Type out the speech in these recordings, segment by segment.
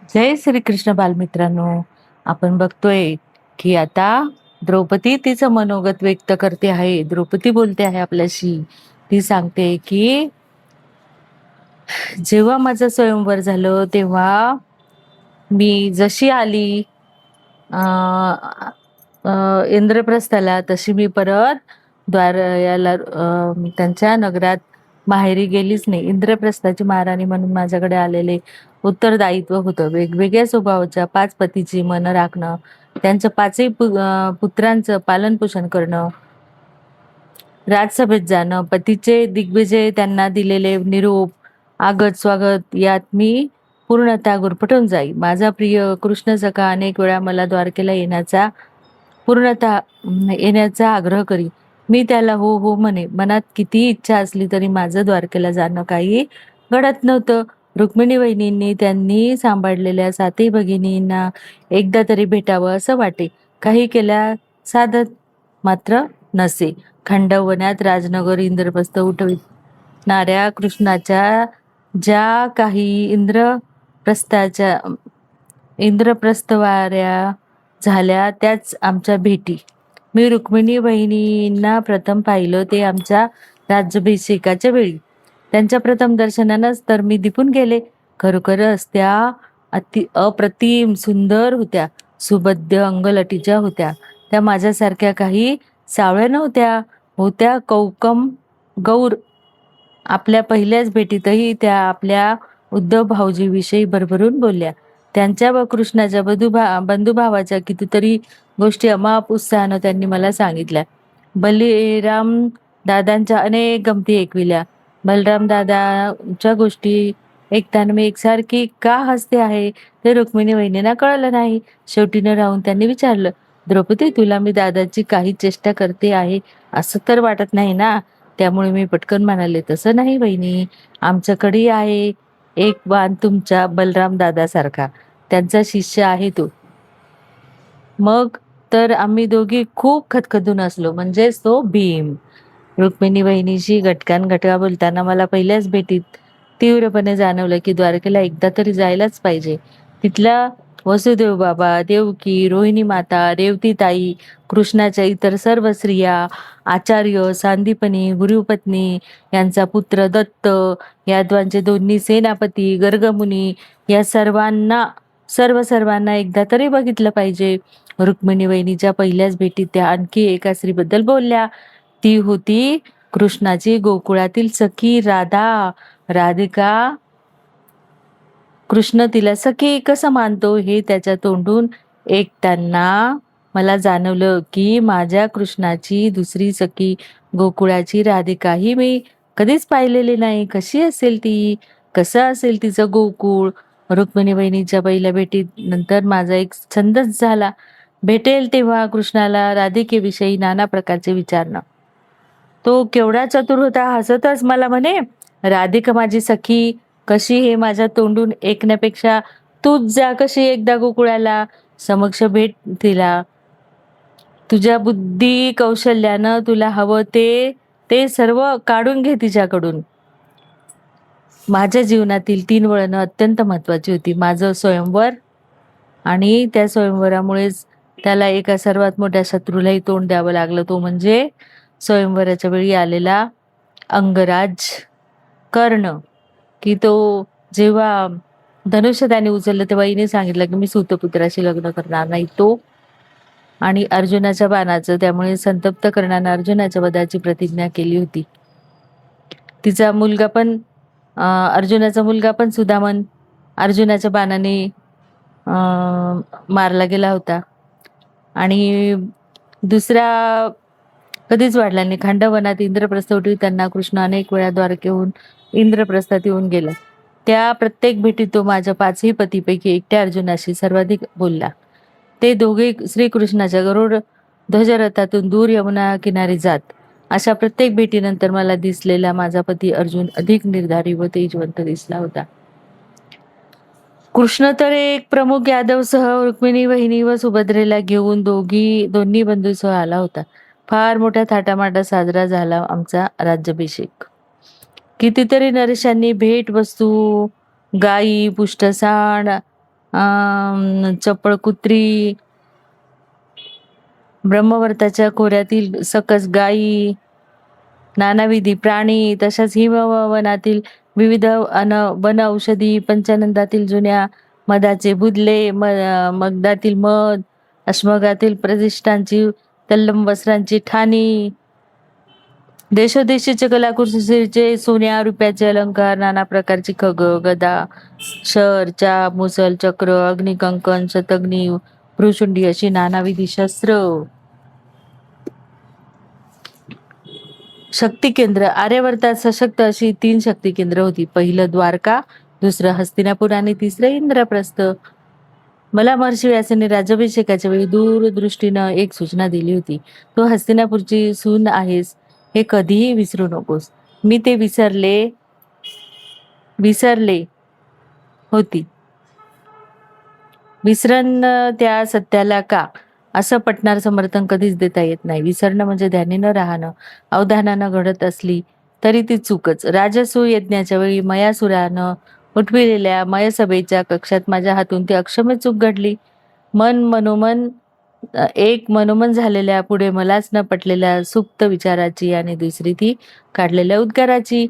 जय श्रीकृष्ण बालमित्रांनो. आपण बघतोय की आता द्रौपदी तिचं मनोगत व्यक्त करते आहे. द्रौपदी बोलते आहे आपल्याशी. ती सांगते की जेव्हा माझं स्वयंवर झालं तेव्हा मी जशी आली अ, इंद्रप्रस्थाला तशी मी परत याला त्यांच्या नगरात माहेरी गेलीच नाही. इंद्रप्रस्थाची महाराणी म्हणून माझ्याकडे आलेले उत्तरदायित्व होतं. वेगवेगळ्या स्वभावाच्या 5 पतीची मनं राखणं, त्यांच्या 5ही पुत्रांचं पालनपोषण करणं, राजसभेत जाणं, पतीचे दिग्विजय, त्यांना दिलेले निरोप, आगत-स्वागत यात मी पूर्णतः गुरफटून जाई. माझा प्रिय कृष्ण सखा अनेक वेळा मला द्वारकेला येण्याचा आग्रह करी. मी त्याला हो, हो म्हणे. मनात कितीही इच्छा असली तरी माझं द्वारकेला जाणं काही घडत नव्हतं. रुक्मिणी वहिनींनी त्यांनी सांभाळलेल्या 7ही भगिनींना एकदा तरी भेटावं असं वाटे. काही केल्या साधत मात्र नसे. खंडवनात राजनगर इंद्रप्रस्थ उठविणाऱ्या कृष्णाच्या ज्या काही इंद्रप्रस्थवाऱ्या झाल्या त्याच आमच्या भेटी. मी रुक्मिणी वहिनींना प्रथम पाहिलं ते आमच्या राज्याभिषेकाच्या वेळी. त्यांच्या प्रथम दर्शनानंच तर मी दिपून गेले. खरोखरच त्या अप्रतिम सुंदर होत्या. सुबद्ध अंगलटीच्या होत्या. त्या माझ्यासारख्या काही सावळ्या नव्हत्या. होत्या कौकम गौर. आपल्या पहिल्याच भेटीतही त्या आपल्या उद्धव भाऊजीविषयी भरभरून बोलल्या. त्यांच्या व कृष्णाच्या बंधुभावाच्या कितीतरी गोष्टी अमाप उत्साहानं त्यांनी मला सांगितल्या. बलिराम दादांच्या अनेक गमती ऐकविल्या. बलराम दादाच्या गोष्टी ऐकताना मी एकसारखी का हसते आहे ते रुक्मिणी वहिनींना कळलं नाही. शेवटी न राहून त्यांनी विचारलं, द्रौपदी, तुला मी दादाची काही चेष्टा करते आहे असं तर वाटत नाही ना? त्यामुळे मी पटकन म्हणाले, तसं नाही वहिनी, आमच्याकडे आहे एक वान तुमच्या बलराम दादासारखा. त्यांचा शिष्य आहे तो. मग तर आम्ही दोघी खूप खदखदून असलो, म्हणजेच तो भीम. रुक्मिणी वहिनीशी गटका बोलताना मला पहिल्याच भेटीत तीव्रपणे जाणवलं की द्वारकेला एकदा तरी जायलाच पाहिजे. तिथल्या वसुदेव बाबा, देवकी, रोहिणी माता, रेवती ताई, कृष्णाच्या इतर सर्व स्त्रिया, आचार्य, सांदीपनी, गुरुपत्नी, यांचा पुत्र दत्त, यादवांचे दोन्ही सेनापती, गर्गमुनी, या सर्वांना एकदा तरी बघितलं पाहिजे. रुक्मिणी वहिनीच्या पहिल्याच भेटीत त्या आणखी एका स्त्रीबद्दल बोलल्या. ती होती कृष्णाची गोकुळातील सखी राधा. राधिका. कृष्ण तिला सखी कसं मानतो हे त्याच्या तोंडून ऐकताना मला जाणवलं की माझ्या कृष्णाची दुसरी सखी गोकुळाची राधिका ही मी कधीच पाहिलेली नाही. कशी असेल ती? कसं असेल तिचं गोकुळ? रुक्मिणी वहिनीच्या पहिल्या भेटीत नंतर माझा एक छंदच झाला. भेटेल तेव्हा कृष्णाला राधिकेविषयी नाना प्रकारचे विचारणं. तो केवढा चतुर होता. हसतच मला म्हणे, राधिका माझी सखी कशी हे माझ्या तोंडून ऐकण्यापेक्षा तूच जा कशी एकदा गोकुळाला, समक्ष भेट तिला. तुझ्या बुद्धी कौशल्यानं तुला हवं ते ते सर्व काढून घे तिच्याकडून. माझ्या जीवनातील 3 वळणं अत्यंत महत्वाची होती. माझं स्वयंवर, आणि त्या स्वयंवरामुळेच त्याला एका सर्वात मोठ्या शत्रूलाही तोंड द्यावं लागलं. तो म्हणजे स्वयंवराच्या वेळी आलेला अंगराज कर्ण. की तो जेव्हा धनुष्य त्याने उचललं तेव्हा हिने सांगितलं की मी सूतपुत्राशी लग्न करणार नाही. तो आणि अर्जुनाच्या बाणाचं, त्यामुळे संतप्त कर्णानं अर्जुनाच्या वधाची प्रतिज्ञा केली होती. तिचा मुलगा पण अर्जुनाचा मुलगा पण सुदामन अर्जुनाच्या बाणाने मारला गेला होता. आणि दुसरा कधीच वाढला नाही. खंडवनात इंद्रप्रस्थ उठविताना कृष्ण अनेक वेळा द्वारकेहून इंद्रप्रस्थात येऊन गेला. त्या प्रत्येक भेटीत तो माझ्या 5ही पतीपैकी एकट्या अर्जुनाशी सर्वाधिक बोलला. ते दोघे श्रीकृष्णाच्या गरुड ध्वजरथातून दूर यमुना किनारी जात. अशा प्रत्येक भेटीनंतर मला दिसलेला माझा पती अर्जुन अधिक निर्धारी व तेजवंत दिसला होता. कृष्ण तर एक प्रमुख यादवसह रुक्मिणी वहिनी व सुभद्रेला घेऊन दोन्ही बंधूसह आला होता. फार मोठ्या थाटामाटात साजरा झाला आमचा राज्याभिषेक. कितीतरी नरेशांनी भेट वस्तू, गायी, पुष्टसाण चपळ कुत्री, ब्रह्मवर्ताच्या खोऱ्यातील सकस गायी, नानाविधी प्राणी, तशाच हिमवनातील विविध वन औषधी, पंचानंदातील जुन्या मधाचे बुधले, मगदातील मध, अश्मगातील प्रतिष्ठांची तल्लम वस्त्रांची ठाणी, देशोदेशीचे कलाकुसरीचे सोन्या रुपयाचे अलंकार, नाना प्रकारची खग, गदा, शर, चाप, मुसल, चक्र, अग्निकंकण, शतग्नी, भ्रुशुंडी अशी नानाविधी शस्त्र. शक्ती केंद्र. आर्यवर्तात सशक्त अशी 3 शक्ती केंद्र होती. पहिलं द्वारका, दुसरं हस्तिनापूर आणि तिसरं इंद्रप्रस्थ. मला महर्षी व्यासांनी राज्याभिषेकाच्या वेळी दूरदृष्टीनं एक सूचना दिली होती. तू हस्तिनापूरची सून आहेस हे कधीही विसरू नकोस. मी ते विसरले होती. विसरण त्या सत्याला का असं पटणार समर्थन कधीच देता येत नाही. विसरणं म्हणजे ध्यानी न राहणं. अवधानानं घडत असली तरी ती चूकच. राजसूय यज्ञाच्या वेळी मयासुरानं उठविलेल्या मयसभेच्या कक्षात माझ्या हातून ती अक्षम्य चूक घडली. मनोमन झालेल्या पुढे मलाच न पटलेल्या सुप्त विचाराची आणि दुसरी ती काढलेल्या उद्गाराची.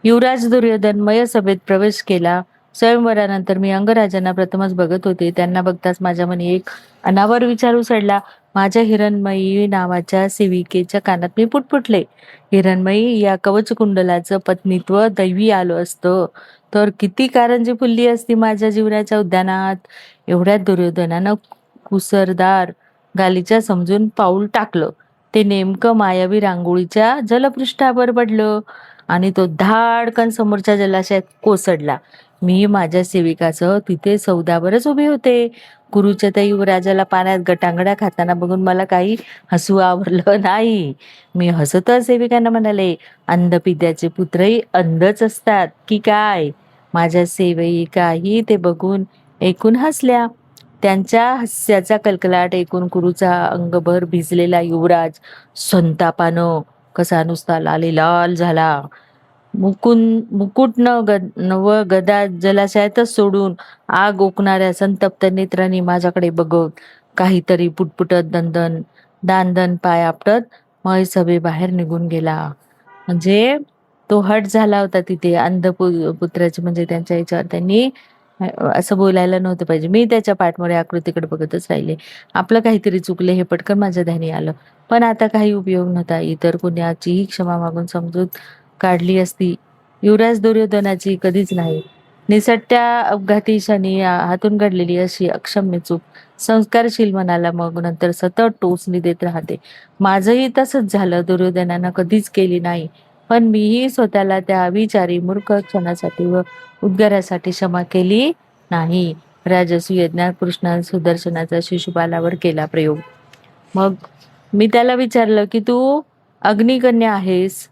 युवराज दुर्योधन मयसभेत प्रवेश केला. स्वयंवरानंतर मी अंगराजांना प्रथमच बघत होते. त्यांना बघताच माझ्या मनी एक अनावर विचार उसळला. माझ्या हिरणमयी नावाच्या सेविकेच्या कानात मी पुटपुटले. हिरणमयी या कवचकुंडलाचं पत्नीत्व दैवी आलं असतं तर किती कारंजी फुलली असती माझ्या जीवनाच्या उद्यानात. एवढ्यात दुर्योधनानं कुसरदार गालीच्या समजून पाऊल टाकलं. ते नेमकं मायावी रांगोळीच्या जलपृष्ठावर पडलं आणि तो धाडकन समोरच्या जलाशयात कोसळला. मी माझ्या सेविकासह तिथे सौदावरच उभे होते. गुरुच्या त्या युवराजाला पाण्यात गटांगड्या खाताना बघून मला काही हसू आवरलं नाही. मी हसतच सेविकांना म्हणाले, अंधपित्याचे पुत्रही अंधच असतात की काय. माझ्या सेविकाही ते बघून ऐकून हसल्या. त्यांच्या हास्याचा कलकलाट ऐकून कुरूचा अंगभर भिजलेला युवराज संतापानं कसा नुसता लाल झाला. मुकुट व गदा जलाशयातच सोडून आग ओकणाऱ्या संतप्त नेत्रांनी माझ्याकडे बघत काहीतरी पुटपुटत दांदन पाय आपटत मयसभेबाहेर निघून गेला. म्हणजे तो हट झाला होता तिथे पुत्राचे, म्हणजे त्यांच्या याच्यावर त्यांनी असं बोलायला नव्हतं पाहिजे. मी त्याच्या पाठमोऱ्या आकृतीकडे बघतच राहिले. आपलं काहीतरी चुकले हे पटकन माझ्या ध्यानी आलं. पण आता काही उपयोग नव्हता. इतर कोणाचीही क्षमा मागून समजूत काढली असती. युवराज दुर्योधनाची कधीच नाही. निसट्या अपघाती क्षणी हातून घडलेली अशी अक्षम्य चूक संस्कारशील मनाला मग नंतर सतत टोचणी देत राहते. माझंही तसंच झालं. दुर्योधनानं कधीच केली नाही, पण मीही स्वतःला त्या अविचारी मूर्ख क्षणासाठी व उद्गारासाठी क्षमा केली नाही. राजसूय यज्ञात कृष्णा सुदर्शनाचा शिशुपालावर केला प्रयोग. मग मी त्याला विचारलं की तू अग्निकन्या आहेस.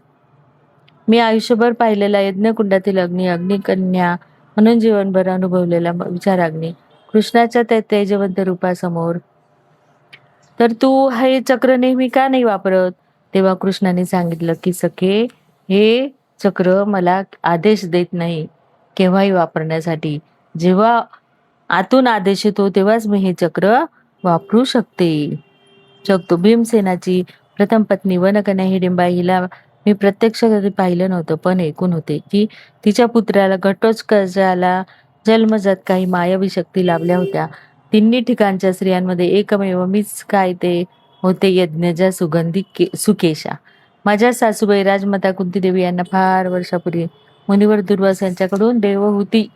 मी आयुष्यभर पाहिलेला यज्ञकुंडातील अग्निकन्या म्हणून जीवनभर अनुभवलेला विचाराग्नी कृष्णाच्या त्या तेजवंत रूपासमोर तर तू हे चक्र नेहमी का नाही वापरत. तेव्हा कृष्णाने सांगितलं की सखे, हे चक्र मला आदेश देत नाही केव्हाही वापरण्यासाठी. जेव्हा आतून आदेश येतो तेव्हाच मी हे चक्र वापरू शकतो. भीमसेनाची प्रथम पत्नी वनकन्या हिडिंबा हिला मी प्रत्यक्ष कधी पाहिलं नव्हतं, पण ऐकून होते की तिच्या पुत्राला घटोत्कचाला जन्मजात काही मायावी शक्ती लाभल्या होत्या. तिन्ही ठिकाणच्या स्त्रियांमध्ये एकमेव मीच काय ते होते यज्ञजा सुगंधी सुकेशा. माझ्या सासूबाई राजमाता कुंतीदेवी यांना फार वर्षापूर्वी मुनिवर दुर्वास यांच्याकडून देवहूती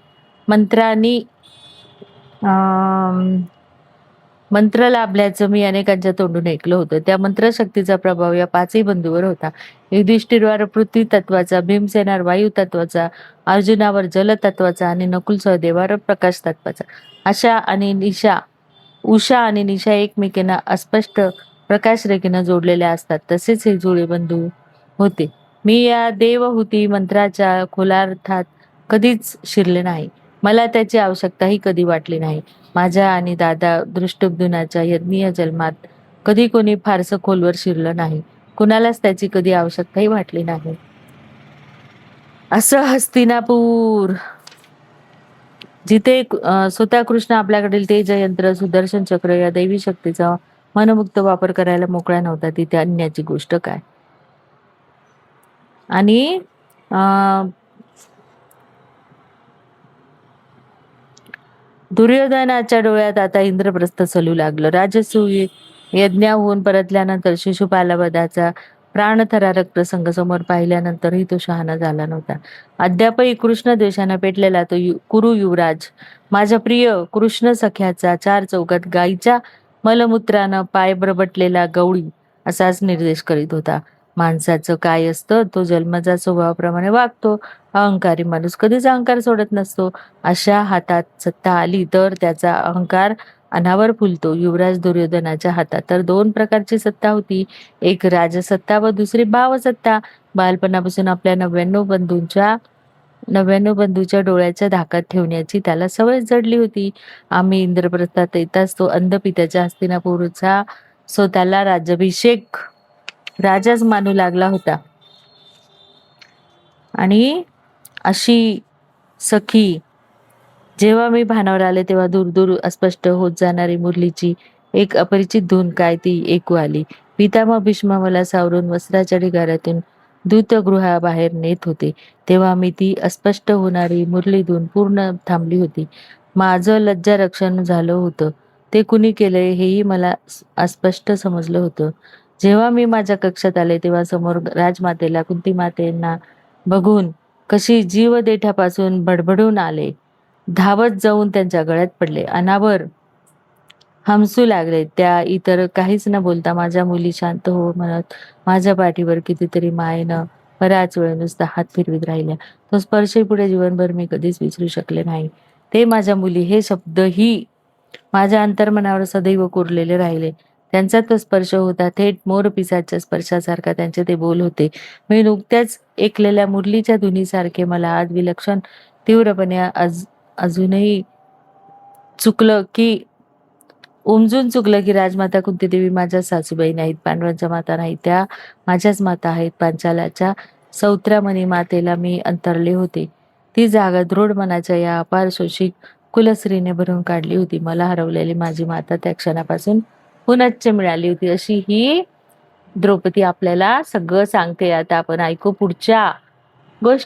मंत्र लाभल्याचं मी अनेकांच्या तोंडून ऐकलं होतं. त्या मंत्रशक्तीचा प्रभाव या 5ही बंधूवर होता. युधिष्ठिरवर पृथ्वी तत्वाचा, भीमसेनावर वायू तत्वाचा, अर्जुनावर जल तत्वाचा आणि नकुल सहदेवावर प्रकाश तत्वाचा. उषा आणि निशा एकमेकींना अस्पष्ट प्रकाश रेखेनं जोडलेल्या असतात. तसेच हे जुळे बंधू होते. मी या देवहूती मंत्राच्या खोलार्थात कधीच शिरले नाही. मला त्याची आवश्यकताही कधी वाटली नाही. माझ्या आणि दादा दृष्टद्युम्नाच्या यज्ञीय जन्मात कधी कोणी फारसं खोलवर शिरलं नाही. कुणालाच त्याची कधी आवश्यकताही वाटली नाही. असं हस्तिनापूर. जिथे स्वतः कृष्ण आपल्याकडील तेजयंत्र, सुदर्शन चक्र या दैवी शक्तीचा मनमुक्त वापर करायला मोकळा नव्हता, तिथे अन्याची गोष्ट काय. आणि अं, दुर्योधनाच्या डोळ्यात आता इंद्रप्रस्थ चलू लागलं. राजसूय यज्ञाहून परतल्यानंतर शिशुपालवधाचा प्राणथरारक प्रसंग समोर पाहिल्यानंतरही तो शहाणा झाला नव्हता. अद्यापही कृष्ण द्वेषानं पेटलेला तो कुरु युवराज माझ्या प्रिय कृष्ण सख्याचा चार चौकात गायीच्या मलमूत्रानं पाय बरबटलेला गवळी असाच निर्देश करीत होता. माणसाचं काय असतं, तो जन्मजात स्वभावाप्रमाणे वागतो. अहंकारी माणूस कधीच अहंकार सोडत नसतो. अशा हातात सत्ता आली तर त्याचा अहंकार अनावर फुलतो. युवराज दुर्योधनाच्या हातात तर दोन प्रकारची सत्ता होती, एक राजसत्ता व दुसरी भावसत्ता. बालपणापासून आपल्या 99 बंधूच्या डोळ्याच्या धाकात ठेवण्याची त्याला सवय जडली होती. आम्ही इंद्रप्रस्थात येताच तो अंध पित्याच्या हस्तिनापूरचा स्वतःला राज्याभिषेक राजाच मानू लागला होता. आणि अशी सखी जेव्हा मी भानावर आले तेव्हा दूर दूर अस्पष्ट होत जाणारी मुरलीची एक अपरिचित धून काय ती ऐकू आली. पितामह भीष्म मला सावरून वस्त्राच्या ढिगाऱ्यातून दूतगृहाबाहेर नेत होते तेव्हा मी ती अस्पष्ट होणारी मुरली धून पूर्ण थांबली होती. माझं लज्जा रक्षण झालं होतं. ते कुणी केलंय हेही मला अस्पष्ट समजलं होतं. जेव्हा मी माझ्या कक्षात आले तेव्हा समोर राजमातेला कुंतीमातेंना बघून कशी जीव देठापासून बडबडून आले. धावत जाऊन त्यांच्या गळ्यात पडले. अनावर हमसू लागले. त्या इतर काहीच न बोलता माझ्या मुली शांत हो म्हणत माझ्या पाठीवर कितीतरी मायेनं बराच वेळ नुसता हात फिरवीत राहिल्या. तो स्पर्शही पुढे जीवनभर मी कधीच विसरू शकले नाही. ते माझ्या मुली हे शब्दही माझ्या अंतर्मनावर सदैव कोरलेले राहिले. त्यांचा तो स्पर्श होता थेट मोरपिसाच्या स्पर्शासारखा त्यांचे ते बोल होते. मी नुकत्याच ऐकलेल्या मुरलीच्या धुनीसारखे मला आज विलक्षण तीव्रपणे अजूनही चुकलं की उमजून चुकलं की राजमाता कुंतीदेवी माझ्या सासूबाई नाहीत, पांडवांच्या माता नाहीत, त्या माझ्याच माता आहेत. पांचालाच्या सौत्र्यामणी मातेला मी अंतरले होते. ती जागा दृढ मनाच्या या अपार शोषिक कुलश्रीने भरून काढली होती. मला हरवलेली माझी माता त्या क्षणापासून पुनश्च मिळाली होती. अशी ही द्रौपदी आपल्याला सगळं सांगते. आता आपण ऐकू पुढच्या गोष्टी.